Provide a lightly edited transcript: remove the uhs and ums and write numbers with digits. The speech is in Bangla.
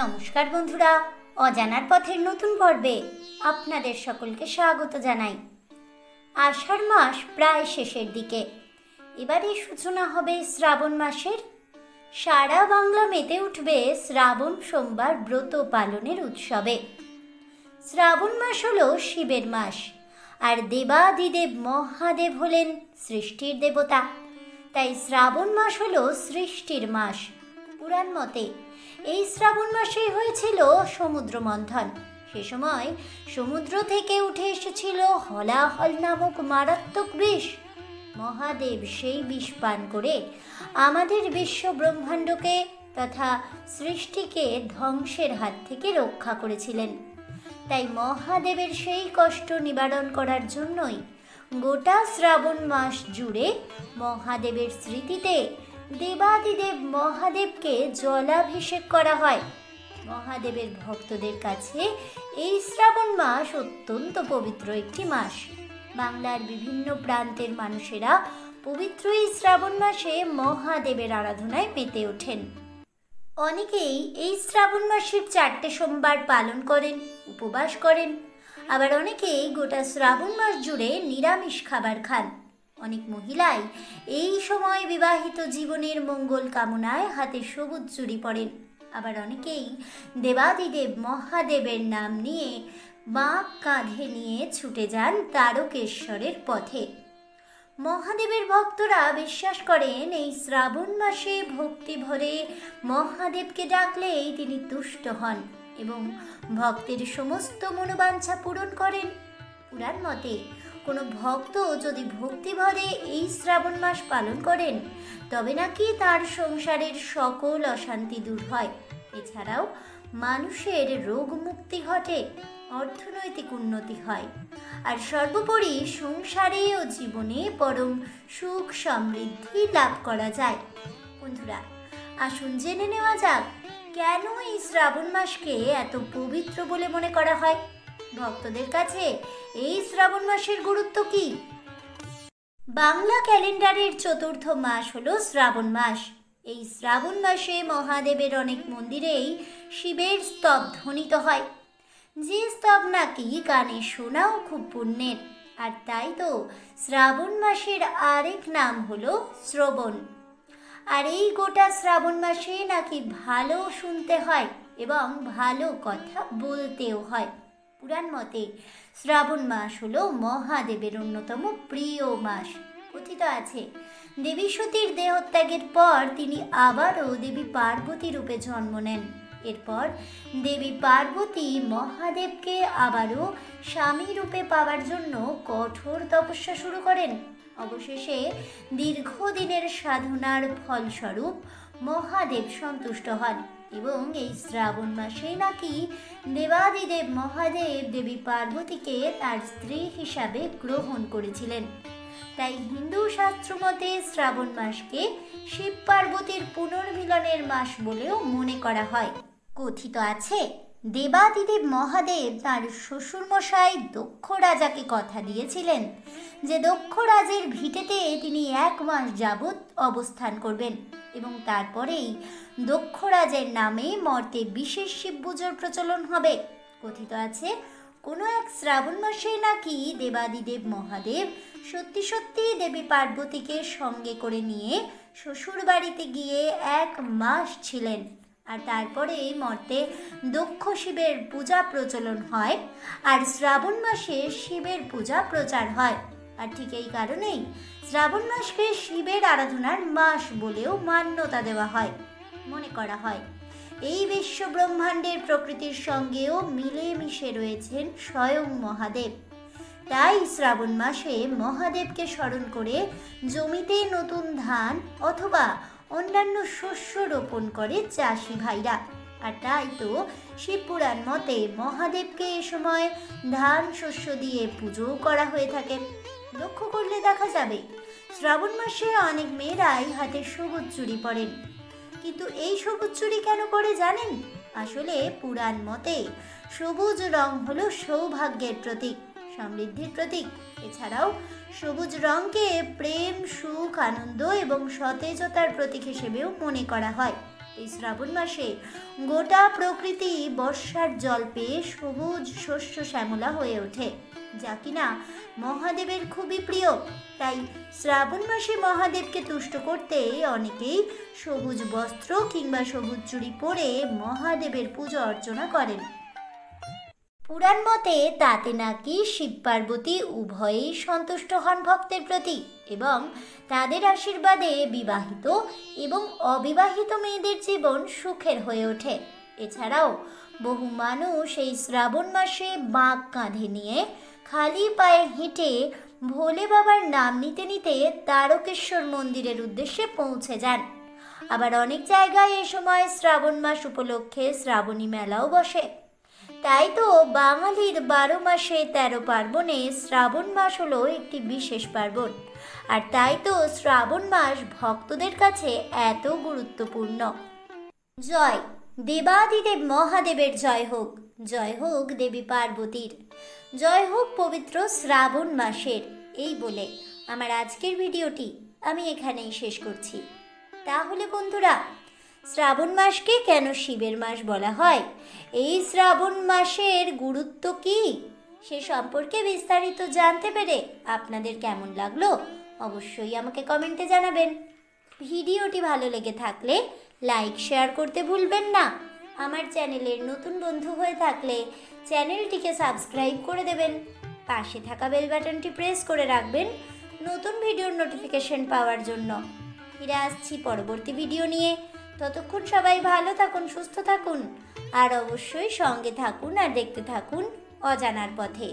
নমস্কার বন্ধুরা, অজানার পথের নতুন পর্বে আপনাদের সকলকে স্বাগত জানাই। আষাঢ় মাস প্রায় শেষের দিকে, এবারে সূচনা হবে শ্রাবণ মাসের। সারা বাংলা মেতে উঠবে শ্রাবণ সোমবার ব্রত পালনের উৎসবে। শ্রাবণ মাস হলো শিবের মাস, আর দেবাদিদেব মহাদেব হলেন সৃষ্টির দেবতা। তাই শ্রাবণ মাস হলো সৃষ্টির মাস। পুরাণ মতে এই শ্রাবণ মাসেই হয়েছিল সমুদ্র মন্থন। সে সময় সমুদ্র থেকে উঠে এসেছিল হলাহল নামক মারাত্মক বিষ। মহাদেব সেই বিষ পান করে আমাদের বিশ্ব ব্রহ্মাণ্ডকে তথা সৃষ্টিকে ধ্বংসের হাত থেকে রক্ষা করেছিলেন। তাই মহাদেবের সেই কষ্ট নিবারণ করার জন্যই গোটা শ্রাবণ মাস জুড়ে মহাদেবের স্মৃতিতে দেবাদিদেব মহাদেবকে জলাভিষেক করা হয়। মহাদেবের ভক্তদের কাছে এই শ্রাবণ মাস অত্যন্ত পবিত্র একটি মাস। বাংলার বিভিন্ন প্রান্তের মানুষেরা পবিত্র এই শ্রাবণ মাসে মহাদেবের আরাধনায় মেতে ওঠেন। অনেকেই এই শ্রাবণ মাসের 4টে সোমবার পালন করেন, উপবাস করেন। আবার অনেকেই গোটা শ্রাবণ মাস জুড়ে নিরামিষ খাবার খান। অনেক মহিলাই এই সময় বিবাহিত জীবনের মঙ্গল কামনায় হাতে সবুজ চুড়ি পরেন। আবার অনেকেই দেবাদিদেব মহাদেবের নাম নিয়ে বাঁক কাঁধে নিয়ে ছুটে যান তারকেশ্বরের পথে। মহাদেবের ভক্তরা বিশ্বাস করেন এই শ্রাবণ মাসে ভক্তি ভরে মহাদেবকে ডাকলেই তিনি তুষ্ট হন এবং ভক্তের সমস্ত মনোবাঞ্ছা পূরণ করেন। পুরাণ মতে কোনো ভক্ত যদি ভক্তি ভরে এই শ্রাবণ মাস পালন করেন তবে নাকি তার সংসারের সকল অশান্তি দূর হয়। এছাড়াও মানুষের রোগ মুক্তি ঘটে, অর্থনৈতিক উন্নতি হয়, আর সর্বোপরি সংসারে ও জীবনে পরম সুখ সমৃদ্ধি লাভ করা যায়। বন্ধুরা, আসুন জেনে নেওয়া যাক কেন এই শ্রাবণ মাসকে এত পবিত্র বলে মনে করা হয়। ভক্তদের কাছে এই শ্রাবণ মাসের গুরুত্ব কি? বাংলা ক্যালেন্ডারের 4র্থ মাস হলো শ্রাবণ মাস। এই শ্রাবণ মাসে মহাদেবের অনেক মন্দিরেই শিবের স্তব ধ্বনিত হয়, যে স্তব নাকি কানে শোনাও খুব পুণ্যের। আর তাই তো শ্রাবণ মাসের আরেক নাম হলো শ্রবণ। আর এই গোটা শ্রাবণ মাসে নাকি ভালো শুনতে হয় এবং ভালো কথা বলতেও হয়। পুরাণ মতে শ্রাবণ মাস হলো মহাদেবের অন্যতম প্রিয় মাস। কথিত আছে দেবী সতীর দেহত্যাগের পর তিনি আবারও দেবী পার্বতী রূপে জন্ম নেন। এরপর দেবী পার্বতী মহাদেবকে আবারও স্বামী রূপে পাওয়ার জন্য কঠোর তপস্যা শুরু করেন। অবশেষে দীর্ঘদিনের সাধনার ফলস্বরূপ মহাদেব সন্তুষ্ট হন এবং এই শ্রাবণ মাসে নাকি দেবাদিদেব মহাদেব দেবী পার্বতীকে তার স্ত্রী হিসাবে গ্রহণ করেছিলেন। তাই হিন্দু শাস্ত্র মতে শ্রাবণ মাসকে শিব পার্বতীর পুনর্মিলনের মাস বলেও মনে করা হয়। কথিত আছে দেবাদিদেব মহাদেব তার শ্বশুরমশাই দক্ষ রাজাকে কথা দিয়েছিলেন যে দক্ষ রাজের ভিটেতে তিনি 1 মাস যাবৎ অবস্থান করবেন এবং তারপরেই দক্ষ রাজের নামে মর্তে বিশেষ শিব পুজোর প্রচলন হবে। কথিত আছে কোনো এক শ্রাবণ মাসে নাকি দেবাদিদেব মহাদেব সত্যি সত্যি দেবী পার্বতীকে সঙ্গে করে নিয়ে শ্বশুর বাড়িতে গিয়ে 1 মাস ছিলেন। আর তারপরে মর্তে দক্ষ শিবের পূজা প্রচলন হয় আর শ্রাবণ মাসে শিবের পূজা প্রচার হয়। আর ঠিক এই কারণেই শ্রাবণ মাসকে শিবের আরাধনার মাস বলেও মান্যতা দেওয়া হয়। মনে করা হয় এই বিশ্ব ব্রহ্মাণ্ডের প্রকৃতির সঙ্গেও মিলেমিশে রয়েছেন স্বয়ং মহাদেব। তাই শ্রাবণ মাসে মহাদেবকে স্মরণ করে জমিতে নতুন ধান অথবা অন্যান্য শস্য রোপণ করে চাষি ভাইরা। আর তাই তো শিবপুরাণ মতে মহাদেবকে এ সময় ধান শস্য দিয়ে পুজোও করা হয়ে থাকে। লক্ষ্য করলে দেখা যাবে শ্রাবণ মাসে অনেক মেয়েরাই হাতে সবুজ চুড়ি পরেন। কিন্তু এই সবুজ চুড়ি কেন পরে জানেন? আসলে পুরাণ মতে সবুজ রং হলো সৌভাগ্যের প্রতীক, সমৃদ্ধির প্রতীক। এছাড়াও সবুজ রঙকে প্রেম, সুখ, আনন্দ এবং সতেজতার প্রতীক হিসেবেও মনে করা হয়। এই শ্রাবণ মাসে গোটা প্রকৃতি বর্ষার জল পেয়ে সবুজ শস্য শ্যামলা হয়ে ওঠে, যা কিনা মহাদেবের খুবই প্রিয়। তাই শ্রাবণ মাসে মহাদেবকে তুষ্ট করতে অনেকেই সবুজ বস্ত্র কিংবা সবুজ চুড়ি পরে মহাদেবের পূজা অর্চনা করেন। পুরাণ মতে তাতে নাকি শিব পার্বতী উভয়েই সন্তুষ্ট হন ভক্তের প্রতি এবং তাদের আশীর্বাদে বিবাহিত এবং অবিবাহিত মেয়েদের জীবন সুখের হয়ে ওঠে। এছাড়াও বহু মানুষ এই শ্রাবণ মাসে বাঁক কাঁধে নিয়ে খালি পায়ে হেঁটে ভোলে বাবার নাম নিতে নিতে তারকেশ্বর মন্দিরের উদ্দেশ্যে পৌঁছে যান। আবার অনেক জায়গায় এ সময় শ্রাবণ মাস উপলক্ষে শ্রাবণী মেলাও বসে। তাই তো বাঙালির 12 মাসে 13 পার্বণে শ্রাবণ মাস হলো একটি বিশেষ পার্বণ। আর তাই তো শ্রাবণ মাস ভক্তদের কাছে এত গুরুত্বপূর্ণ। জয় দেবাদিদেব মহাদেবের জয় হোক দেবী পার্বতীর, জয় হোক পবিত্র শ্রাবণ মাসের। এই বলে আমার আজকের ভিডিওটি আমি এখানেই শেষ করছি। তাহলে বন্ধুরা, শ্রাবণ মাসকে কেন শিবের মাস বলা হয়, এই শ্রাবণ মাসের গুরুত্ব কি, সে সম্পর্কে বিস্তারিত জানতে পেরে আপনাদের কেমন লাগলো অবশ্যই আমাকে কমেন্টে জানাবেন। ভিডিওটি ভালো লেগে থাকলে লাইক শেয়ার করতে ভুলবেন না। আমার চ্যানেলের নতুন বন্ধু হয়ে থাকলে চ্যানেলটিকে সাবস্ক্রাইব করে দেবেন, পাশে থাকা বেল বাটনটি প্রেস করে রাখবেন নতুন ভিডিওর নোটিফিকেশন পাওয়ার জন্য। ফিরে আসছি পরবর্তী ভিডিও নিয়ে। ততক্ষণ সবাই ভালো থাকুন, সুস্থ থাকুন আর অবশ্যই সঙ্গে থাকুন আর দেখতে থাকুন অজানার পথে।